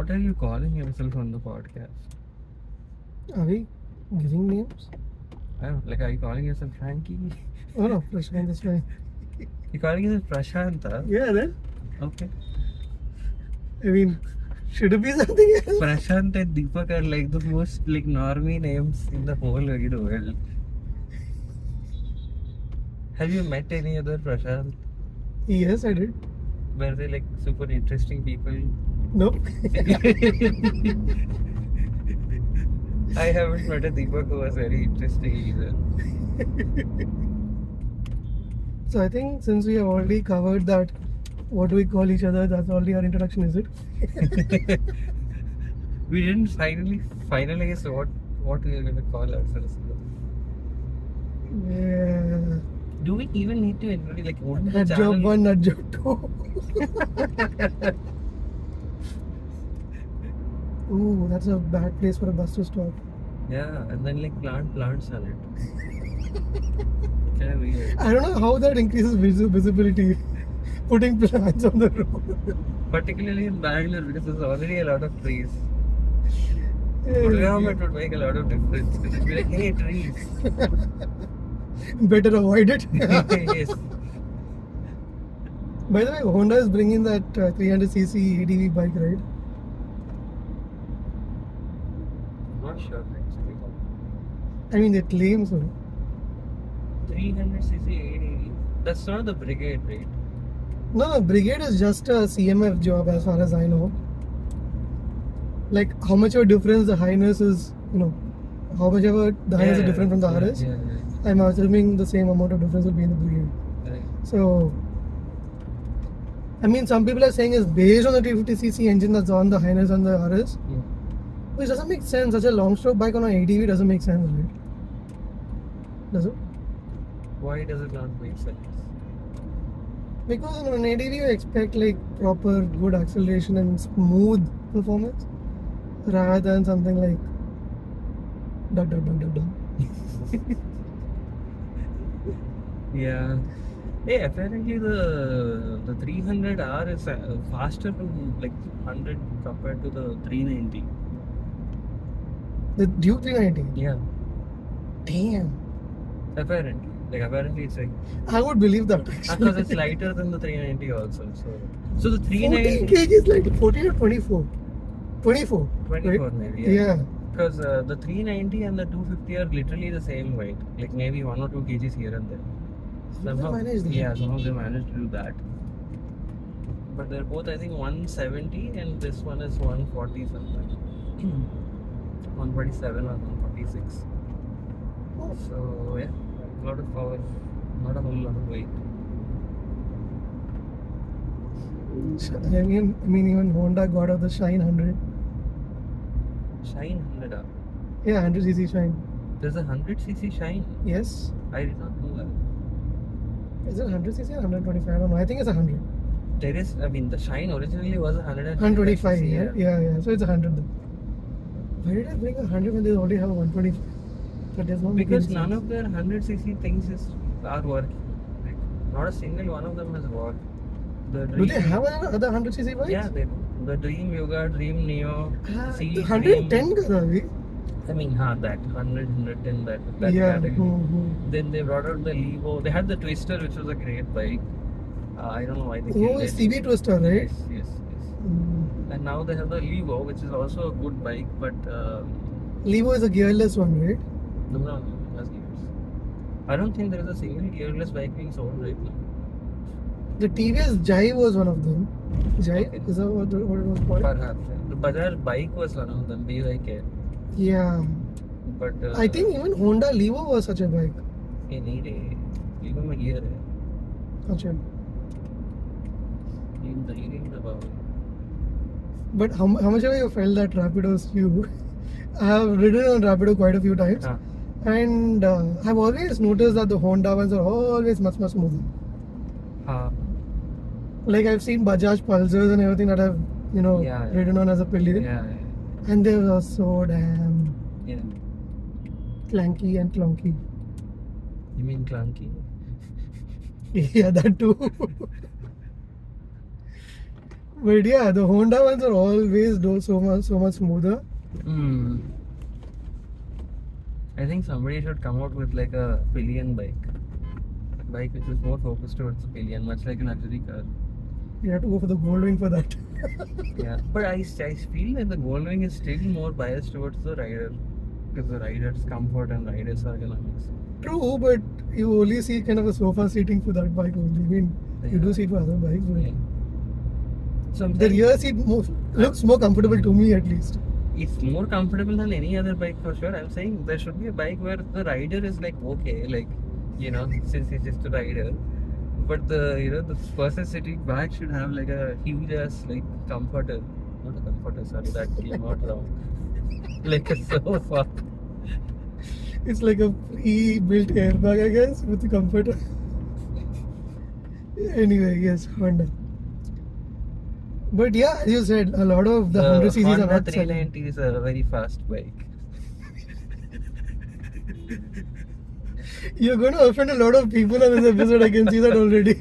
What are you calling yourself on the podcast? Are we giving names? I don't like. Are you calling yourself Frankie? Oh no, Prashant is fine. You calling yourself Prashanta? Yeah, then. Okay. I mean, should it be something else? Prashant and Deepak are like the most like normie names in the whole wide world. Have you met any other Prashant? Yes, I did. Were they like super interesting people? Nope. I haven't met a Deepak who was very interesting either. So I think since we have already covered that, what do we call each other? That's already our introduction, is it? We didn't finalize what we are gonna call ourselves. Yeah. Do we even need to introduce like what the Nut channel? job 1, nut job 2. Ooh, that's a bad place for a bus to stop. Yeah, and then like plants on it. Kind of weird. I don't know how that increases visibility. Putting plants on the road. Particularly in Bangalore because there's already a lot of trees. Gurgaon would make a lot of difference because it'd be like, hey, trees. Better avoid it. Yes. By the way, Honda is bringing that 300cc ADV bike, right? Not sure actually. I mean, they claim so. 300cc ADV. That's not the Brigade, right? No, Brigade is just a CMF job as far as I know. Like how much of a difference the highness is, how much of a the highness is different from the RS. Yeah. I'm assuming the same amount of difference will be in the Brigade. Right. So, I mean, some people are saying it's based on the 350cc engine that's on the highness on the RS. Yeah. Which doesn't make sense. Such a long stroke bike on an ADV doesn't make sense, right? Does it? Why does it not make sense? Because on an ADV you expect like proper good acceleration and smooth performance rather than something like da da da da da. Yeah. Hey, apparently the 300R is faster than like 100 compared to the 390. The Duke 390. Yeah. Damn. Apparently it's like I would believe that because actually. it's lighter than the 390 also. So the 14 390 kg is like 14 or 24. 24. 24 right? maybe. Yeah. Because the 390 and the 250 are literally the same weight. Like maybe 1 or 2 kgs here and there. Somehow, managed that. yeah, somehow they managed to do that. But they're both, I think, 170 and this one is 140 something. 147 or 146. Oh. So, yeah, a lot of power, not a whole lot of weight. I mean, even Honda got out the Shine 100. Shine 100R. Yeah, 100cc Shine. There's a 100cc Shine. Yes. I did not know that. Is it 100cc or 125? I don't know. I think it's 100. There is, I mean, the Shine originally was 125, yeah. So it's 100 then. Why did I bring 100 when they already have a 125? That does not make Because any none sense. of their 100cc things are working. Like, not a single one of them has worked. Do they have other 100cc bikes? Yeah, they do. The Dream Yoga, Dream Neo, C 110 ka tha abhi. I mean, that 100, 110, that Yeah. category. Then they brought out the Levo. They had the Twister, which was a great bike. I don't know why they killed it. CB Twister, right? Yes. And now they have the Levo, which is also a good bike, but Levo is a gearless one, right? no, that's gears. I don't think there is a single gearless bike being sold right now. The TVS Jive was one of them. Jive? Okay. Is that what it was called? Perhaps. The Bajaj bike was one of them, BYK. Yeah. But I think even Honda Levo was such a bike. any day, even my gear hai. Achha. In the eating about. But how much have you felt that Rapido's you? I have ridden on Rapido quite a few times. And I've always noticed that the Honda ones are always much smoother. Like I've seen Bajaj Pulsars and everything that I've ridden on as a pillion. Yeah. And they were so damn clanky and clunky. You mean clunky? Yeah, that too. But yeah, the Honda ones are always so much smoother. Hmm. I think somebody should come out with like a pillion bike which is more focused towards the pillion, much like a luxury car. You have to go for the gold wing for that. Yeah, but I feel that the gold wing is still more biased towards the rider because the rider's comfort and rider's ergonomics. True, but you only see kind of a sofa seating for that bike only. I mean, you do see it for other bikes, but Yeah. So I'm the saying rear seat looks more comfortable to me at least. it's more comfortable than any other bike for sure. I'm saying there should be a bike where the rider is like okay, like since he's just a rider, but the person sitting back should have like a huge ass like comforter, not a comforter. Sorry, that came out wrong. Like a sofa. It's like a pre-built airbag, I guess, with the comforter. Anyway, yes, Honda. But yeah, as you said, a lot of the 100 cc's are Honda not selling. 390 is a very fast bike. You're going to offend a lot of people on this episode. I can see that already.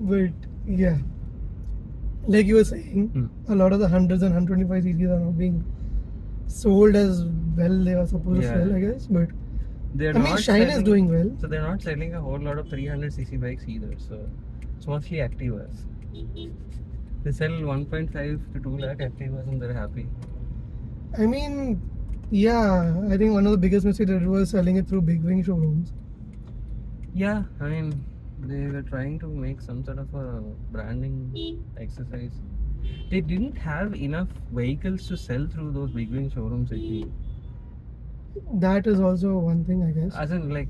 But yeah, like you were saying, a lot of the hundreds and 125 cc's are not being sold as well they are supposed to sell, I guess. But They're I mean, not Shine is selling- doing well. So they're not selling a whole lot of 300cc bikes either. So it's mostly Activas. They sell 1.5 to 2 lakh Activas and they're happy. I mean, yeah, I think one of the biggest mistakes they did was selling it through big wing showrooms. Yeah, I mean, they were trying to make some sort of a branding exercise. They didn't have enough vehicles to sell through those big wing showrooms, I feel. That is also one thing, I guess. As in, like,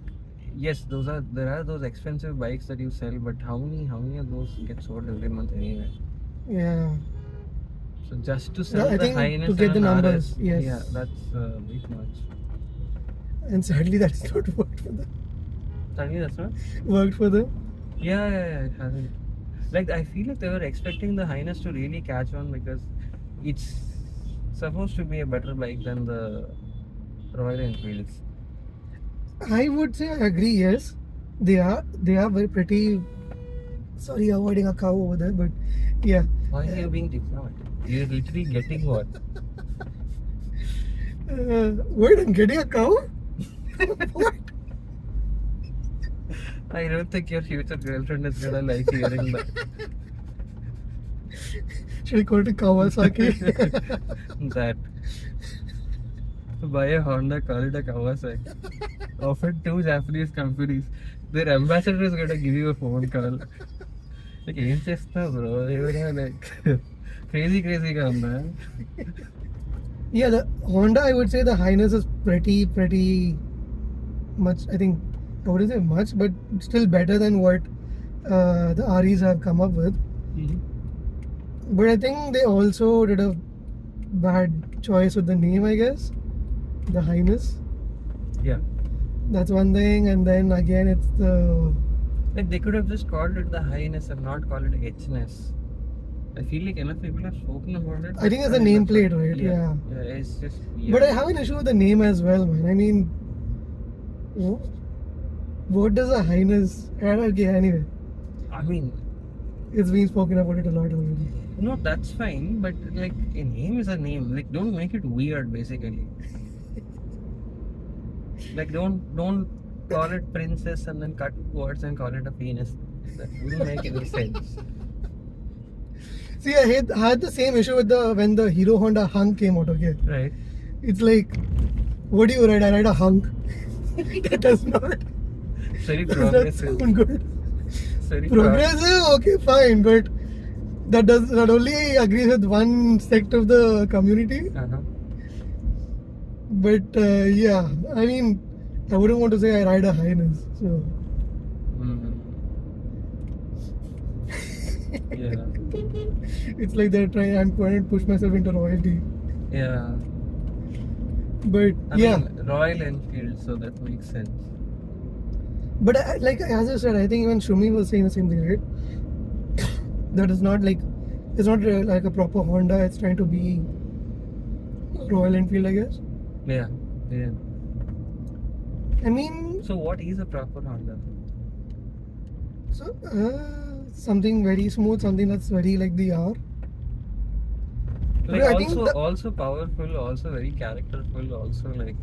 yes, there are those expensive bikes that you sell, but how many of those get sold every month anyway? Yeah. So just to sell I the think Highness to get and the an numbers, RS, yes. yeah, that's a bit much. And sadly, that's not worked for them. Sadly, that's not. Worked for them. Yeah, it hasn't. Like, I feel like they were expecting the Highness to really catch on because it's supposed to be a better bike than the Royal Enfields. I would say I agree. Yes, they are very pretty. Sorry, avoiding a cow over there, but yeah. Why are you being diplomatic? You're literally getting what? Wait, I'm getting a cow? What? I don't think your future girlfriend is gonna like hearing that. Should I call it Kawasaki? That. Buy a Honda, call it a Kawasaki. Offer 2 Japanese companies. Their ambassador is gonna give you a phone call. Like, ఏం చేస్తున్నావు bro? ఏమైనా like crazy గా ఉందా? Yeah, the Honda, I would say the Highness is pretty much. I think I wouldn't say much, but still better than what the REs have come up with. But I think they also did a bad choice with the name, I guess. The Highness. Yeah. That's one thing, and then again, it's the. Like, they could have just called it the Highness and not called it H-ness. I feel like enough people have spoken about it. I think it's a nameplate, right? Yeah. Yeah, it's just weird. But I have an issue with the name as well, man. I mean, what does a Highness? Okay, anyway, I mean, it's been spoken about it a lot already. no, that's fine, but like a name is a name. Like, don't make it weird, basically. Like, don't call it princess and then cut words and call it a penis. That wouldn't make any sense. See, I had the same issue with when the Hero Honda hunk came out. Okay, Right? it's like, what do you ride? I ride a hunk. That does not. It's very Does not progressive. sound good. It's very Progressive, okay, fine, but that only agrees with one sect of the community. But yeah, I mean, I wouldn't want to say I ride a Highness. So Yeah. it's like they're trying. I'm trying to push myself into royalty. Yeah. But I yeah, mean, Royal Enfield, so that makes sense. but like as I said, I think even Shumi was saying the same thing, right? That is not like it's not like a proper Honda. It's trying to be Royal Enfield, I guess. Yeah. I mean, So what is a proper Honda? so something very smooth, something that's very like the R. Like But I think also powerful, also very characterful, also like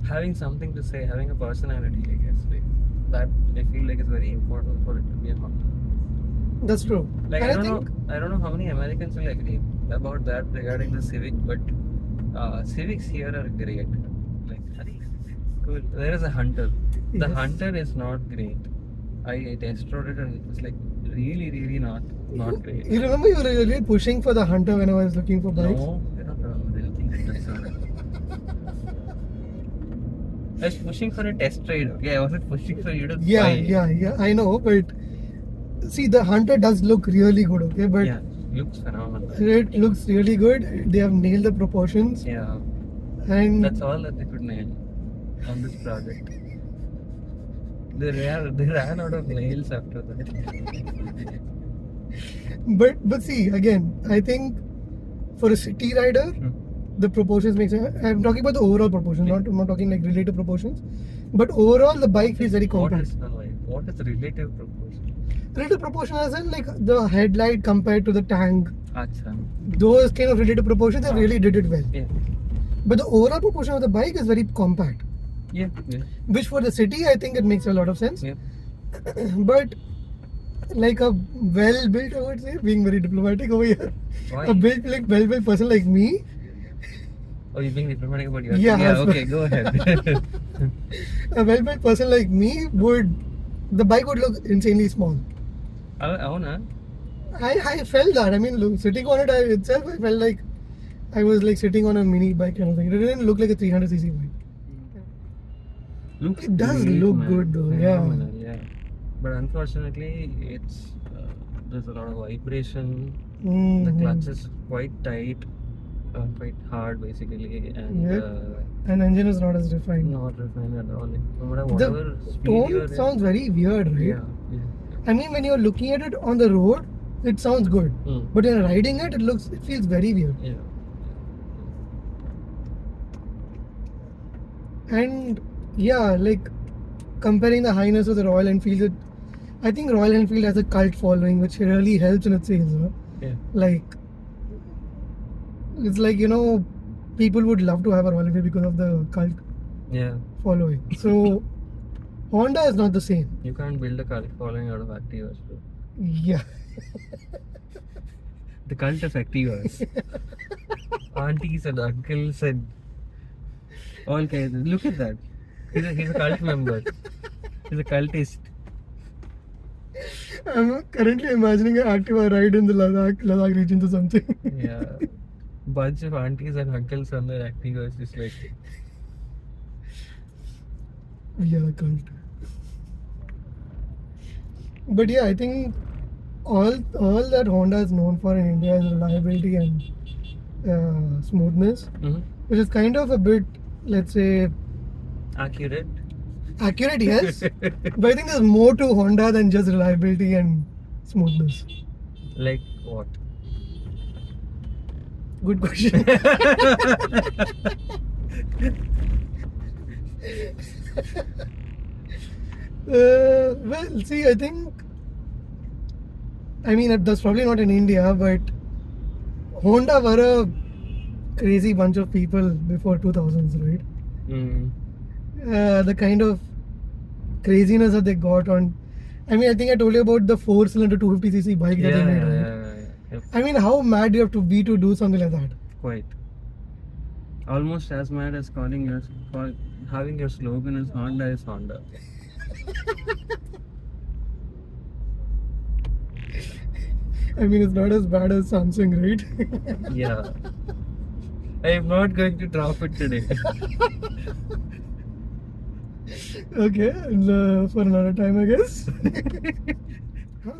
having something to say, having a personality, I guess. Like that I feel like is very important for it to be a Honda. that's true. Like And I don't know how many Americans will agree about that regarding the Civic, but Civics here are great. Like cool. There is a Hunter. The Yes. Hunter is not great. I test rode it and it was like really not great. You remember you were really pushing for the Hunter when I was looking for bikes? No, I don't remember anything like that. Sorry. I was pushing for a test ride. Okay, I wasn't pushing for you to buy. Yeah. I know, but see, the Hunter does look really good. Okay, but Yeah, looks phenomenal. it looks really good. They have nailed the proportions, Yeah, and that's all that they could nail on this project. They ran out of nails after that. but see, again, I think for a city rider, the proportions make sense. I'm talking about the overall proportions, I'm not talking like relative proportions. But overall, the bike feels very compact. What is relative proportion? Relative proportion as in like the headlight compared to the tank. Acha. Those kind of relative proportions, they really did it well. Yeah. But the overall proportion of the bike is very compact. Yeah. Which for the city, I think it makes a lot of sense. Yeah. But like a well-built, I would say, being very diplomatic over here. Why? A well-built person like me. Oh, you're being diplomatic about yourself? Yeah, Yeah, okay, go ahead. A well-built person like me the bike would look insanely small. Avuna? I felt that. I mean, sitting on it itself, I felt like I was like sitting on a mini bike kind of thing. It didn't look like a 300cc bike. Looks It does great, look man. good though, Phenomenal, yeah. But unfortunately, it's there's a lot of vibration. The clutch is quite tight, quite hard basically, and And engine is not as refined. not refined at all. Like, no matter whatever The speed you are tone sounds very weird, right? yeah. I mean, when you're looking at it on the road, it sounds good. Mm. But when you're riding it, it feels very weird. Yeah. And yeah, like comparing the highness of the Royal Enfield, I think Royal Enfield has a cult following, which really helps in its sales. Huh? Yeah. Like, it's like, people would love to have a Royal Enfield because of the cult Yeah. following. So, Honda is not the same. You can't build a cult following out of Activas, bro. Yeah. The cult of Activas. Aunties and uncles and all kinds. Look at that. He's a cult member. He's a cultist. I'm currently imagining an Activa ride in the Ladakh regions or something. Yeah. Bunch of aunties and uncles on their Activas, just like. Yeah, cult. But yeah, I think all that Honda is known for in India is reliability and smoothness, which is kind of a bit, let's say, Accurate. accurate, yes. But I think there's more to Honda than just reliability and smoothness. Like what? Good question. Well, see, I think, that's probably not in India, but Honda were a crazy bunch of people before 2000s, right? The kind of craziness that they got on. I think I told you about the 4-cylinder 250cc bike that they made. Yep. How mad do you have to be to do something like that? Quite. Almost as mad as having your slogan as Honda is Honda. It's not as bad as Samsung, right? Yeah. I am not going to drop it today. Okay, for another time, I guess. The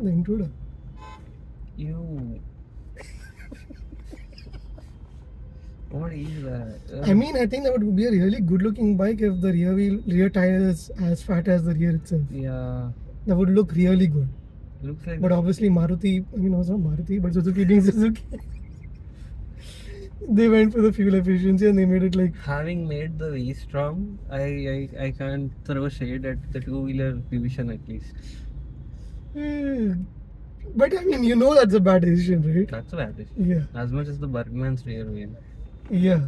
intruder. You. What is that? I think that would be a really good looking bike if the rear tire is as fat as the rear itself. Yeah. That would look really good. Looks like. But obviously Maruti, it's not Maruti, but Suzuki being Suzuki. They went for the fuel efficiency and they made it like. Having made the V-Strom, I can't throw shade at the two-wheeler division at least. But I mean, you know that's a bad decision, right? That's a bad decision. Yeah. As much as the Bergman's rear wheel. Yeah.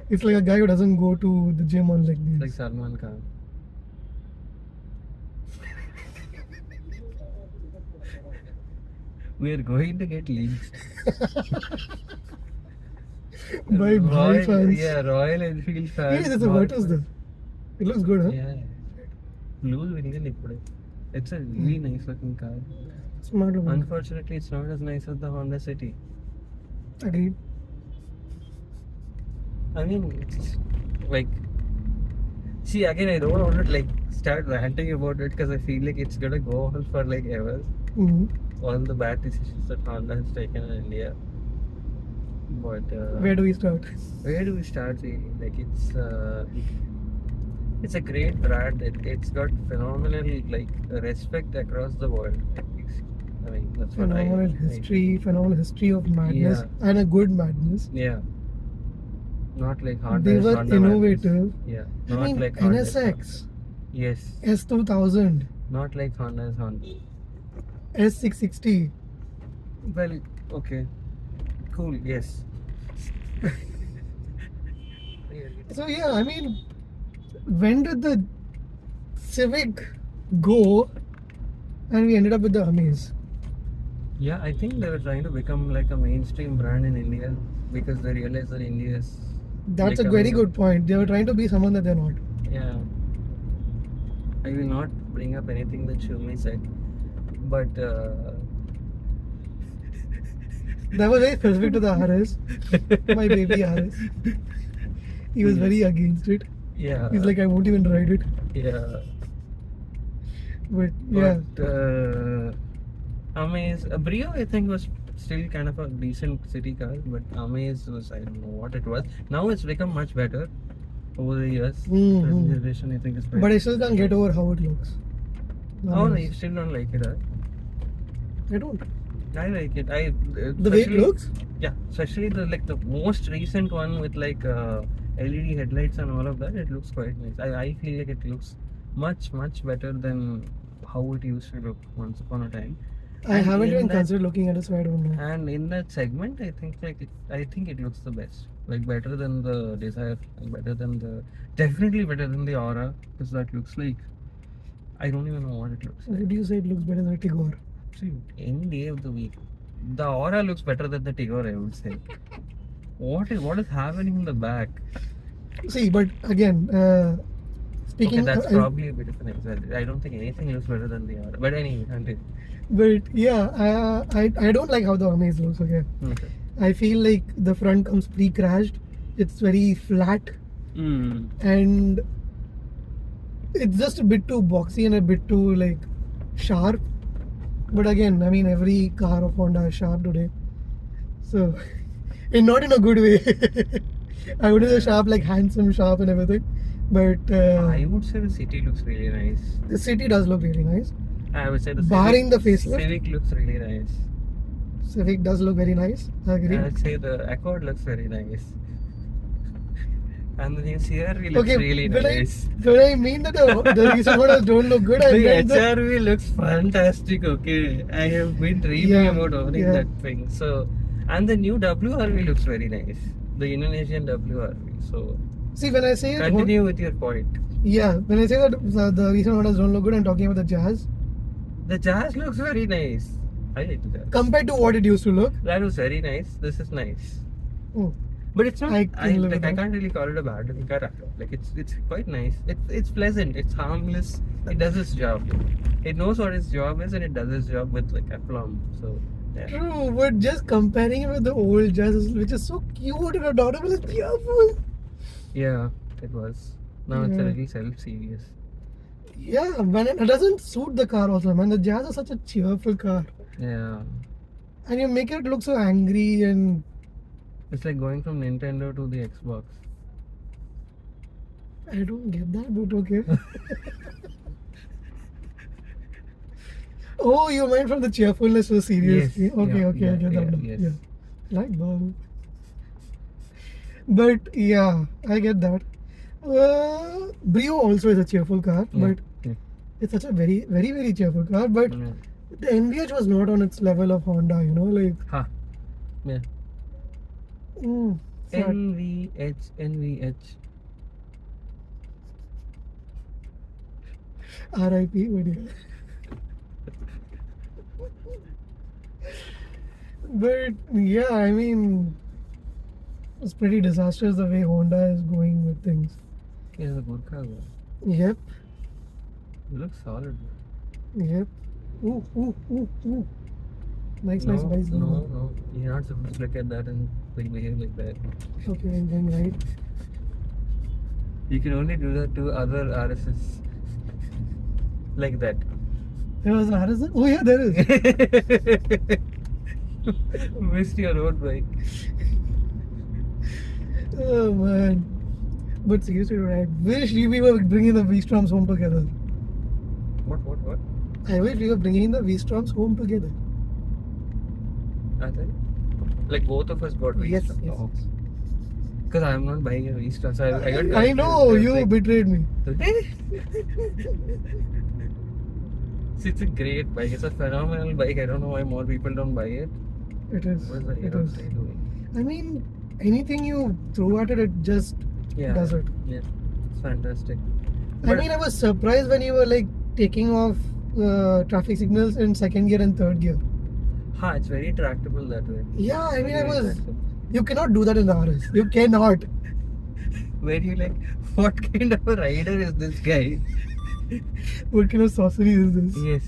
It's like a guy who doesn't go to the gym on like It's like these. Salman Khan. We are going to get lynched. By fans. Yeah, Royal Enfield fans. Hey, there's a what is that? It looks good, huh? Yeah. Blue Indian ippude. It's a really nice looking car. Smart one. Unfortunately, it's not as nice as the Honda City. Agreed. I mean, it's like, see, again, I don't want to like start ranting about it because I feel like it's gonna go on for like ever. All the bad decisions that Honda has taken in India. But Where do we start? where do we start really? Like it's a great brand. It's got phenomenal like respect across the world. I mean, that's what Phenomenal history of madness and a good madness. Yeah. Not like Honda. They is were Honda innovative. madness. Yeah. I Not mean, like Honda. is NSX, Honda. Yes. S2000, Not like Honda is Honda. S660. Well, okay. Cool. Yes. So yeah, I mean, when did the Civic go and we ended up with the Amaze? Yeah, I think they were trying to become like a mainstream brand in India because they realized that India is. That's like a very good point. They were trying to be someone that they're not. Yeah. I will not bring up anything that Shumi said, but That was very specific to the RS. My baby RS. He was very against it. yeah. He's like, I won't even ride it. Yeah. But yeah. But Amaze, Brio I think was still kind of a decent city car, but Amaze was, I don't know what it was. Now it's become much better over the years. Present generation I think is better. But I still can't get over how it looks. Oh no, you still don't like it, huh? I don't. I like it. The way it looks? Yeah, especially the most recent one with like LED headlights and all of that. It looks quite nice. I feel like it looks much better than how it used to look once upon a time. I haven't even considered looking at it, so I don't know. And in that segment, I think it looks the best. Like better than the Desire, definitely better than the Aura, because that looks like, I don't even know what it looks like. Would you say it looks better than a Tigor? See, any day of the week, the Aura looks better than the Tigor, I would say. What is happening in the back? See, but again, speaking. Okay, that's probably a bit of an exaggeration. I don't think anything looks better than the Aura. But anyway, continue. But yeah, I don't like how the Amaze looks. Okay. I feel like the front comes pre-crashed. It's very flat, and it's just a bit too boxy and a bit too like sharp. But again, I mean, every car of Honda is sharp today, so and not in a good way. I wouldn't say sharp like handsome sharp and everything, but I would say the city looks really nice. The city does look really nice. I would say the barring the facelift, Civic looks really nice. Civic does look very nice. I agree. I would say the Accord looks very nice. And the new CRV looks really nice. But I mean that the recent models don't look good. The HRV looks fantastic. Okay, I have been dreaming about owning that thing. So, and the new WRV looks very nice. The Indonesian WRV. So, see, when I say continue with your point. Yeah, when I say that the recent models don't look good, I'm talking about the Jazz. The Jazz looks very nice. I like the Jazz. Compared to what it used to look. That was very nice. This is nice. Oh. But it's not. I can't really call it a bad looking car. Like it's quite nice. It's pleasant. It's harmless. It does its job. It knows what its job is, and it does its job with like aplomb. So. Yeah. True, but just comparing it with the old Jazz, which is so cute and adorable and cheerful. Yeah, it was. Now it's a little self-serious. Yeah, man, it doesn't suit the car also, man. The Jazz is such a cheerful car. Yeah. And you make it look so angry and. It's like going from Nintendo to the Xbox. I don't get that, but okay. Oh, you meant from the cheerfulness to serious. Yes. Okay, I get that. Yes. Like Bob. But yeah, I get that. Brio also is a cheerful car, but it's such a very cheerful car. But The NVH was not on its level of Honda, you know, like. Ha. Yeah. Sad. NVH. RIP video. But yeah, I mean, it's pretty disastrous the way Honda is going with things. Yeah, the good car. Yep, You look solid. yep. Ooh, ooh, ooh, ooh. Nice, No, nice bikes. no. You're not supposed to look at that and behave like that. Okay, I'm going right. You can only do that to other RSS. Like that. There was an RSS? Oh yeah, there is. Missed your road bike. Oh man. But seriously, dude, I wish we were bringing the V-Stroms home together. What? I wish we were bringing the V-Stroms home together. Are they? Like both of us got Yes, V-Strom. yes. Oh. Because I'm not buying a V-Strom. So I got I know, confused. you Like, betrayed me. See, it's a great bike. It's a phenomenal bike. I don't know why more people don't buy it. It is. What is the It hell is. are they doing? I mean, anything you throw at it, it just does it. Yeah, it's fantastic. I mean, I was surprised when you were like taking off traffic signals in second gear and third gear. It's very tractable that way. Yeah, I mean, I Very was. tractable. You cannot do that in the RS. You cannot. Where you like, what kind of a rider is this guy? What kind of sorcery is this? Yes.